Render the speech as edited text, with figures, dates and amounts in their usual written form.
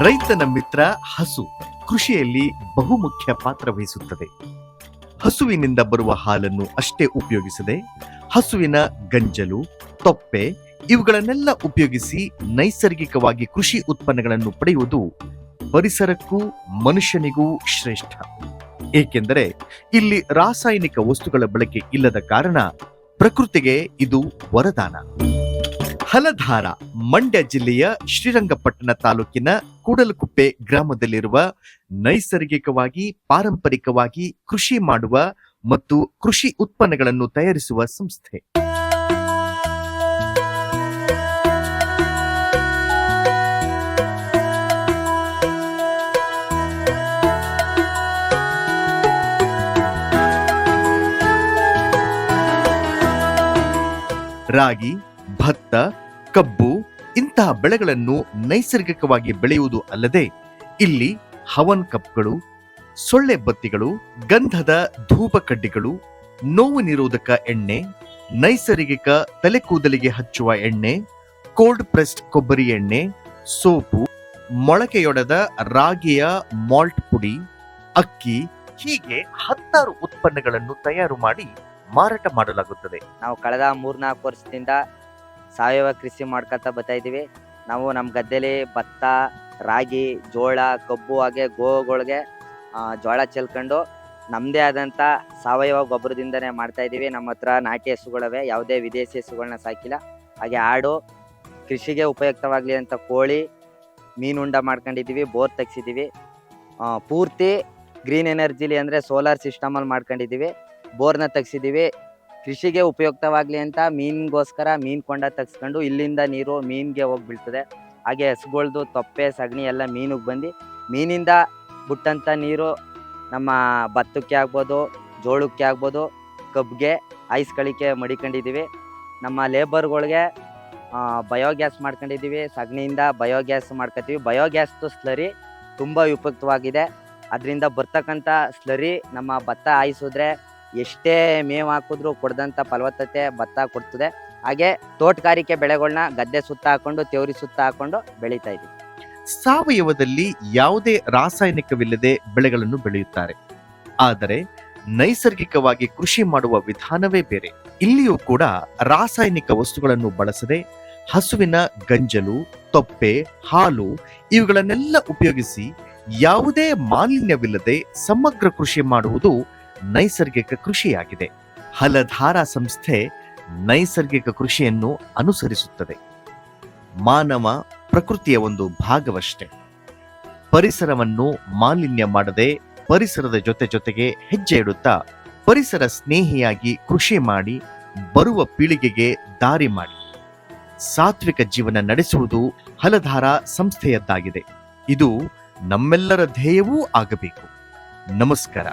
ರೈತನ ಮಿತ್ರ ಹಸು ಕೃಷಿಯಲ್ಲಿ ಬಹುಮುಖ್ಯ ಪಾತ್ರ ವಹಿಸುತ್ತದೆ. ಹಸುವಿನಿಂದ ಬರುವ ಹಾಲನ್ನು ಅಷ್ಟೇ ಉಪಯೋಗಿಸದೆ ಹಸುವಿನ ಗಂಜಲು, ತೊಪ್ಪೆ ಇವುಗಳನ್ನೆಲ್ಲ ಉಪಯೋಗಿಸಿ ನೈಸರ್ಗಿಕವಾಗಿ ಕೃಷಿ ಉತ್ಪನ್ನಗಳನ್ನು ಪಡೆಯುವುದು ಪರಿಸರಕ್ಕೂ ಮನುಷ್ಯನಿಗೂ ಶ್ರೇಷ್ಠ. ಏಕೆಂದರೆ ಇಲ್ಲಿ ರಾಸಾಯನಿಕ ವಸ್ತುಗಳ ಬಳಕೆ ಇಲ್ಲದ ಕಾರಣ ಪ್ರಕೃತಿಗೆ ಇದು ವರದಾನ. ಹಲಧಾರ ಮಂಡ್ಯ ಜಿಲ್ಲೆಯ ಶ್ರೀರಂಗಪಟ್ಟಣ ತಾಲೂಕಿನ ಕೂಡಲಕುಪ್ಪೆ ಗ್ರಾಮದಲ್ಲಿರುವ ನೈಸರ್ಗಿಕವಾಗಿ ಪಾರಂಪರಿಕವಾಗಿ ಕೃಷಿ ಮಾಡುವ ಮತ್ತು ಕೃಷಿ ಉತ್ಪನ್ನಗಳನ್ನು ತಯಾರಿಸುವ ಸಂಸ್ಥೆ. ರಾಗಿ, ಭತ್ತ, ಕಬ್ಬು ಇಂತಹ ಬೆಳೆಗಳನ್ನು ನೈಸರ್ಗಿಕವಾಗಿ ಬೆಳೆಯುವುದು ಅಲ್ಲದೆ ಇಲ್ಲಿ ಹವನ್ ಕಪ್ಗಳು, ಸೊಳ್ಳೆ ಬತ್ತಿಗಳು, ಗಂಧದ ಧೂಪ ಕಡ್ಡಿಗಳು, ನೋವು ನಿರೋಧಕ ಎಣ್ಣೆ, ನೈಸರ್ಗಿಕ ತಲೆ ಕೂದಲಿಗೆ ಹಚ್ಚುವ ಎಣ್ಣೆ, ಕೋಲ್ಡ್ ಪ್ರೆಸ್ಡ್ ಕೊಬ್ಬರಿ ಎಣ್ಣೆ, ಸೋಪು, ಮೊಳಕೆಯೊಡೆದ ರಾಗಿಯ ಮಾಲ್ಟ್ ಪುಡಿ, ಅಕ್ಕಿ ಹೀಗೆ 16 ಉತ್ಪನ್ನಗಳನ್ನು ತಯಾರು ಮಾಡಿ ಮಾರಾಟ ಮಾಡಲಾಗುತ್ತದೆ. ನಾವು ಕಳೆದ 3-4 ವರ್ಷದಿಂದ ಸಾವಯವ ಕೃಷಿ ಮಾಡ್ಕೊತಾ ಬರ್ತಾ ಇದೀವಿ. ನಾವು ನಮ್ಮ ಗದ್ದೆಲಿ ಭತ್ತ, ರಾಗಿ, ಜೋಳ, ಕಬ್ಬು ಹಾಗೆ ಗೋಗಳಿಗೆ ಜೋಳ ಚೆಲ್ಕೊಂಡು ನಮ್ಮದೇ ಆದಂಥ ಸಾವಯವ ಗೊಬ್ಬರದಿಂದನೇ ಮಾಡ್ತಾ ಇದ್ದೀವಿ. ನಮ್ಮ ಹತ್ರ ನಾಟಿ ಹಸುಗಳವೆ, ಯಾವುದೇ ವಿದೇಶಿ ಹಸುಗಳನ್ನ ಸಾಕಿಲ್ಲ. ಹಾಗೆ ಆಡು, ಕೃಷಿಗೆ ಉಪಯುಕ್ತವಾಗಲಿ ಅಂತ ಕೋಳಿ, ಮೀನುಂಡ ಮಾಡ್ಕೊಂಡಿದ್ದೀವಿ, ಬೋರ್ ತೆಗ್ಸಿದ್ದೀವಿ. ಪೂರ್ತಿ ಗ್ರೀನ್ ಎನರ್ಜಿಲಿ ಅಂದರೆ ಸೋಲಾರ್ ಸಿಸ್ಟಮಲ್ಲಿ ಮಾಡ್ಕೊಂಡಿದ್ದೀವಿ. ಬೋರ್ನ ತೆಗ್ಸಿದ್ದೀವಿ. ಕೃಷಿಗೆ ಉಪಯುಕ್ತವಾಗಲಿ ಅಂತ ಮೀನಿಗೋಸ್ಕರ ಮೀನು ಕೊಂಡ ತೆಗ್ಸ್ಕೊಂಡು ಇಲ್ಲಿಂದ ನೀರು ಮೀನಿಗೆ ಹೋಗಿ ಬೀಳ್ತದೆ. ಹಾಗೆ ಹಸುಗಳ್ದು ತೊಪ್ಪೆ, ಸಗಣಿ ಎಲ್ಲ ಮೀನಿಗೆ ಬಂದು ಮೀನಿಂದ ಬಿಟ್ಟಂಥ ನೀರು ನಮ್ಮ ಭತ್ತಕ್ಕೆ ಆಗ್ಬೋದು, ಜೋಳಕ್ಕೆ ಆಗ್ಬೋದು, ಕಬ್ಬಿಗೆ ಐಸ್ಗಳಿಗೆ ಮಡಿಕೊಂಡಿದ್ದೀವಿ. ನಮ್ಮ ಲೇಬರ್ಗಳಿಗೆ ಬಯೋಗ್ಯಾಸ್ ಮಾಡ್ಕೊಂಡಿದ್ದೀವಿ. ಸಗಣಿಯಿಂದ ಬಯೋಗ್ಯಾಸ್ ಮಾಡ್ಕೊತೀವಿ. ಬಯೋಗ್ಯಾಸ್ದು ಸ್ಲರಿ ತುಂಬ ಉಪಯುಕ್ತವಾಗಿದೆ. ಅದರಿಂದ ಬರ್ತಕ್ಕಂಥ ಸ್ಲರಿ ನಮ್ಮ ಭತ್ತ ಹಾಯಿಸಿದ್ರೆ ಎಷ್ಟೇ ಮೇವು ಹಾಕಿದ್ರೂ ಕೊಡದಂಥ ಫಲವತ್ತತೆ ಭತ್ತ ಕೊಡ್ತದೆ. ಹಾಗೆ ತೋಟಗಾರಿಕೆ ಬೆಳೆಗಳನ್ನ ಗದ್ದೆ ಸುತ್ತ ಹಾಕೊಂಡು, ತೆವರಿ ಸುತ್ತ ಹಾಕೊಂಡು ಬೆಳೀತಾ ಇದ್ದೀವಿ. ಸಾವಯವದಲ್ಲಿ ಯಾವುದೇ ರಾಸಾಯನಿಕವಿಲ್ಲದೆ ಬೆಳೆಗಳನ್ನು ಬೆಳೆಯುತ್ತಾರೆ. ಆದರೆ ನೈಸರ್ಗಿಕವಾಗಿ ಕೃಷಿ ಮಾಡುವ ವಿಧಾನವೇ ಬೇರೆ. ಇಲ್ಲಿಯೂ ಕೂಡ ರಾಸಾಯನಿಕ ವಸ್ತುಗಳನ್ನು ಬಳಸದೆ ಹಸುವಿನ ಗಂಜಲು, ತೊಪ್ಪೆ, ಹಾಲು ಇವುಗಳನ್ನೆಲ್ಲ ಉಪಯೋಗಿಸಿ ಯಾವುದೇ ಮಾಲಿನ್ಯವಿಲ್ಲದೆ ಸಮಗ್ರ ಕೃಷಿ ಮಾಡುವುದು ನೈಸರ್ಗಿಕ ಕೃಷಿಯಾಗಿದೆ. ಹಲಧಾರ ಸಂಸ್ಥೆ ನೈಸರ್ಗಿಕ ಕೃಷಿಯನ್ನು ಅನುಸರಿಸುತ್ತದೆ. ಮಾನವ ಪ್ರಕೃತಿಯ ಒಂದು ಭಾಗವಷ್ಟೇ. ಪರಿಸರವನ್ನು ಮಾಲಿನ್ಯ ಮಾಡದೆ ಪರಿಸರದ ಜೊತೆಗೆ ಹೆಜ್ಜೆ ಇಡುತ್ತಾ ಪರಿಸರ ಸ್ನೇಹಿಯಾಗಿ ಕೃಷಿ ಮಾಡಿ ಬರುವ ಪೀಳಿಗೆಗೆ ದಾರಿ ಮಾಡಿ ಸಾತ್ವಿಕ ಜೀವನ ನಡೆಸುವುದು ಹಲಧಾರ ಸಂಸ್ಥೆಯದ್ದಾಗಿದೆ. ಇದು ನಮ್ಮೆಲ್ಲರ ಧ್ಯೇಯವೂ ಆಗಬೇಕು. ನಮಸ್ಕಾರ.